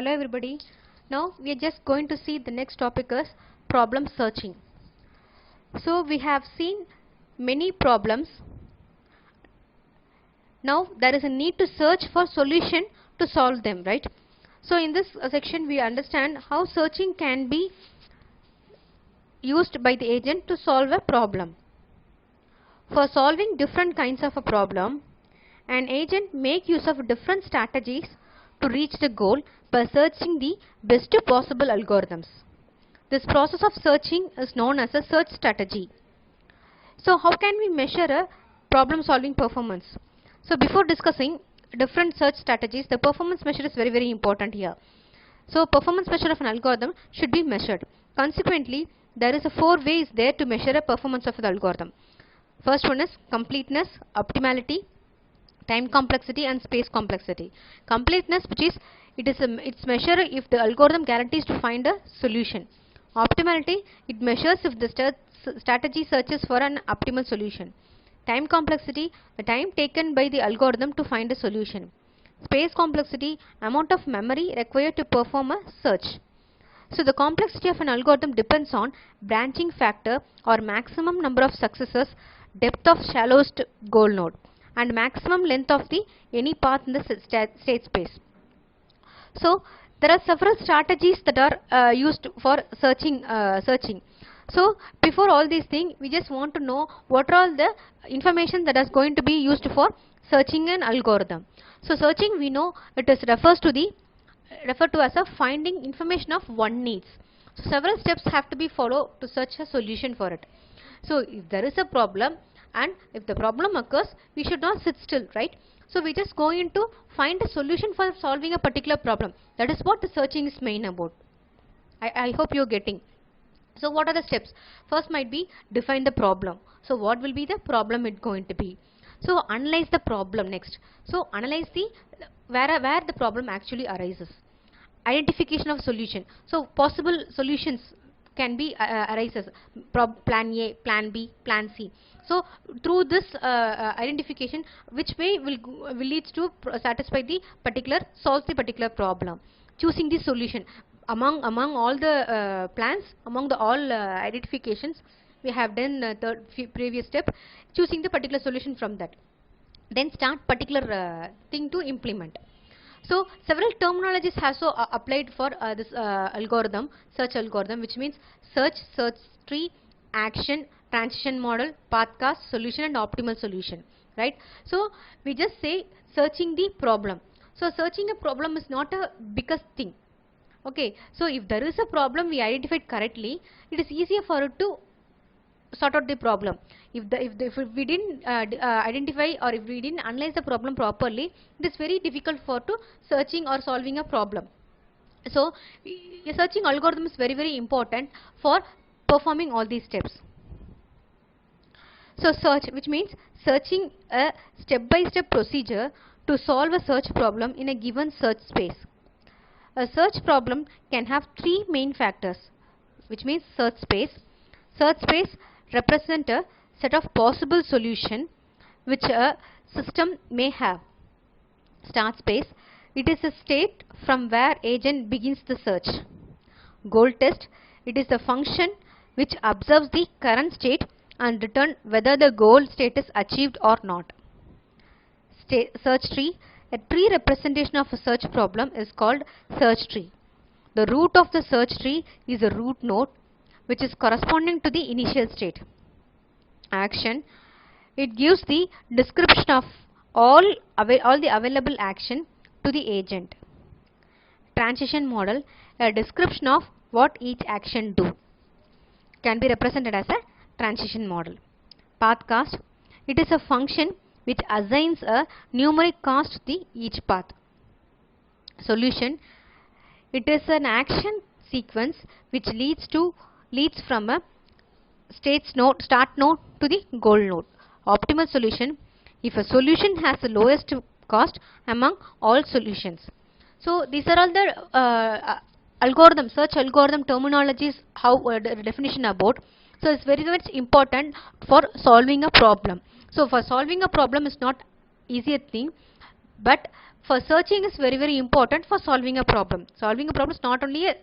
Hello everybody. Now we are just going to see the next topic is problem searching. So we have seen many problems. Now there is a need to search for solution to solve them, right? So in this section we understand how searching can be used by the agent to solve a problem. For solving different kinds of a problem, an agent make use of different strategies to reach the goal by searching the best possible algorithms. This process of searching is known as a search strategy. So how can we measure a problem solving performance? So before discussing different search strategies, the performance measure is very important here. So performance measure of an algorithm should be measured. Consequently, there is a 4 ways there to measure a performance of the algorithm. First one is completeness, optimality, time complexity and space complexity. Completeness, which is it's measure if the algorithm guarantees to find a solution. Optimality, it measures if the strategy searches for an optimal solution. Time complexity, the time taken by the algorithm to find a solution. Space complexity, amount of memory required to perform a search. So the complexity of an algorithm depends on branching factor or maximum number of successes, depth of shallowest goal node, and maximum length of the any path in the state space. So there are several strategies that are used for searching. So before all these things, we just want to know what are all the information that is going to be used for searching an algorithm. So searching, we know it is referred to as a finding information of one needs. So several steps have to be followed to search a solution for it. So if there is a problem and if the problem occurs, we should not sit still, right? So we just going to find a solution for solving a particular problem. That is what the searching is main about. I hope you're getting. So what are the steps? First might be define the problem. So what will be the problem it going to be? So analyze the problem next. So analyze the where the problem actually arises. Identification of solution. So possible solutions can be arises plan A, plan B, plan C. So through this identification, which way will leads to satisfy the solve the particular problem. Choosing the solution among all the plans, among all identifications, we have done the previous step, choosing the particular solution from that. Then start particular thing to implement. So several terminologies have so applied for this search algorithm, which means search tree, action, transition model, pathcast, solution and optimal solution, right? So we just say searching the problem. So searching a problem is not a biggest thing. Okay, so if there is a problem we identified correctly, it is easier for it to sort out the problem. If we didn't identify or if we didn't analyze the problem properly, it is very difficult for to searching or solving a problem. So a searching algorithm is very important for performing all these steps. So search, which means searching a step-by-step procedure to solve a search problem in a given search space. A search problem can have 3 main factors, which means search space. Search space represent a set of possible solution which a system may have. Start space, it is a state from where agent begins the search. Goal test, it is a function which observes the current state and return whether the goal state is achieved or not. Search tree, a tree representation of a search problem is called search tree. The root of the search tree is a root node which is corresponding to the initial state. Action, it gives the description of all the available action to the agent. Transition model, a description of what each action do, can be represented as a transition model. Pathcast, it is a function which assigns a numeric cost to each path. Solution, it is an action sequence which leads from a start node to the goal node. Optimal solution, if a solution has the lowest cost among all solutions. So these are all the search algorithm terminologies, how definition about. So it's very much important for solving a problem. So for solving a problem is not easier thing, but for searching is very important for solving a problem. Solving a problem is not only a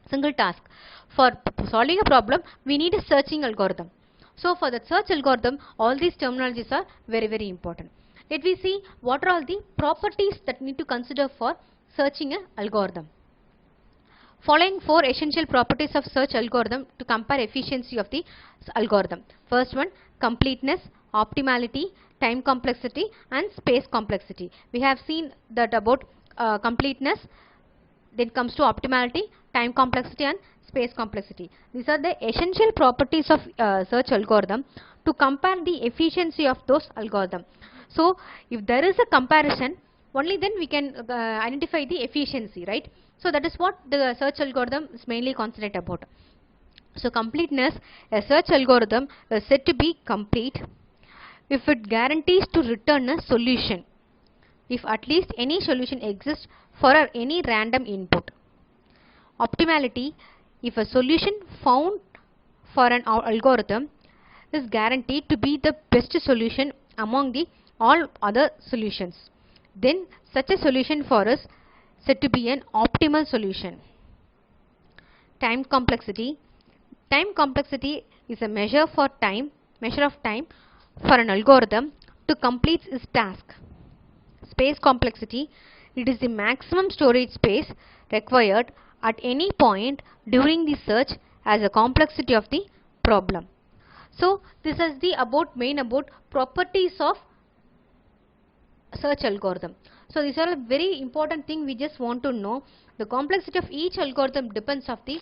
single task. For solving a problem, we need a searching algorithm. So for the search algorithm, all these terminologies are very important. Let me see what are all the properties that need to consider for searching an algorithm. Following 4 essential properties of search algorithm to compare efficiency of the algorithm. First one, completeness, optimality, time complexity and space complexity. We have seen that about completeness, then comes to optimality, time complexity and space complexity. These are the essential properties of search algorithm to compare the efficiency of those algorithm. So if there is a comparison, only then we can identify the efficiency, right? So that is what the search algorithm is mainly concentrate about. So completeness, a search algorithm is said to be complete if it guarantees to return a solution, if at least any solution exists for any random input. Optimality, if a solution found for an algorithm is guaranteed to be the best solution among the all other solutions, then such a solution for us said to be an optimal solution. Time complexity. Time complexity is a measure of time for an algorithm to complete its task. Space complexity. It is the maximum storage space required at any point during the search as a complexity of the problem. So this is the main about properties of search algorithm. So these are a very important thing we just want to know. The complexity of each algorithm depends of the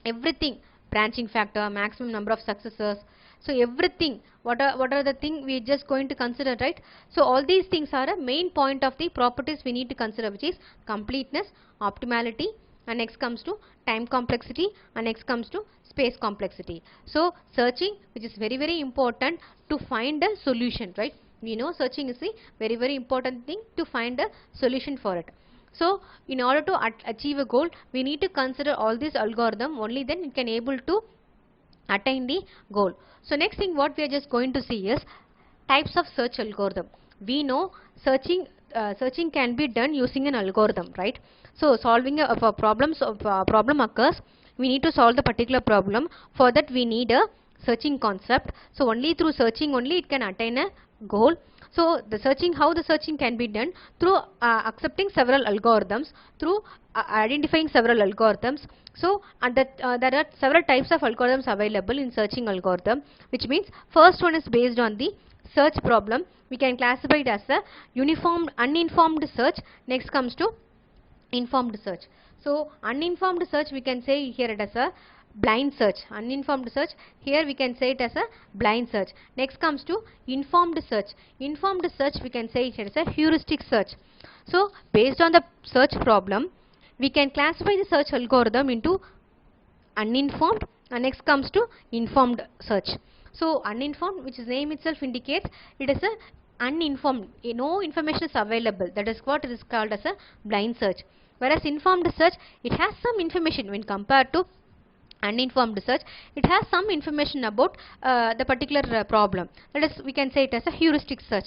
everything, branching factor, maximum number of successors. So everything, what are the thing we just going to consider, right? So all these things are a main point of the properties we need to consider, which is completeness, optimality, and next comes to time complexity, and next comes to space complexity. So searching, which is very important to find a solution, right? We know searching is a very important thing to find a solution for it. So in order to achieve a goal, we need to consider all these algorithm, only then it can able to attain the goal. So next thing what we are just going to see is types of search algorithm. We know searching can be done using an algorithm, right? So solving a problem occurs, we need to solve the particular problem. For that we need a searching concept. So only through searching only it can attain a goal. So the searching, how the searching can be done? Through accepting several algorithms, through identifying several algorithms. So there are several types of algorithms available in searching algorithm, which means first one is based on the search problem. We can classify it as a uniform uninformed search. Next comes to informed search. So uninformed search we can say here it as a blind search. Uninformed search, here we can say it as a blind search. Next comes to informed search. Informed search we can say it as a heuristic search. So based on the search problem, we can classify the search algorithm into uninformed, and next comes to informed search. So uninformed, which is name itself indicates, it is a uninformed, no information is available. That is what it is called as a blind search. Whereas informed search, it has some information when compared to uninformed search. It has some information about the particular problem. That is, we can say it as a heuristic search.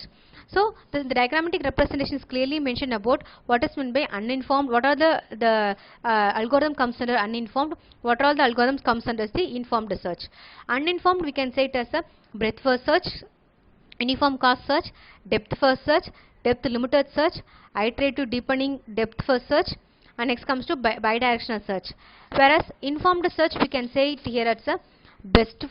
So the diagrammatic representation is clearly mentioned about what is meant by uninformed, what are the algorithm comes under uninformed, what are all the algorithms comes under the informed search. Uninformed we can say it as a breadth first search, uniform cast search, depth first search, depth limited search, iterative deepening depth first search, and next comes to bidirectional search. Whereas informed search we can say it here as a best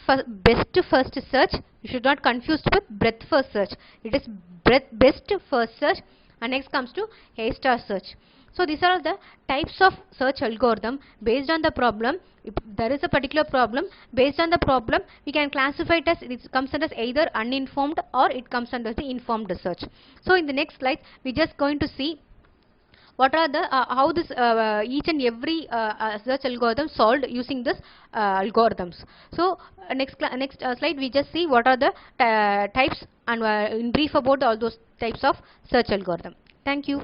first search. You should not confuse with breadth first search. It is best first search, and next comes to A star search. So these are the types of search algorithm based on the problem. If there is a particular problem, based on the problem we can classify it as it comes under either uninformed or it comes under the informed search. So in the next slide we just going to see what are the how this each and every search algorithm solved using this algorithms. So next slide we just see what are the types and in brief about all those types of search algorithm. Thank you.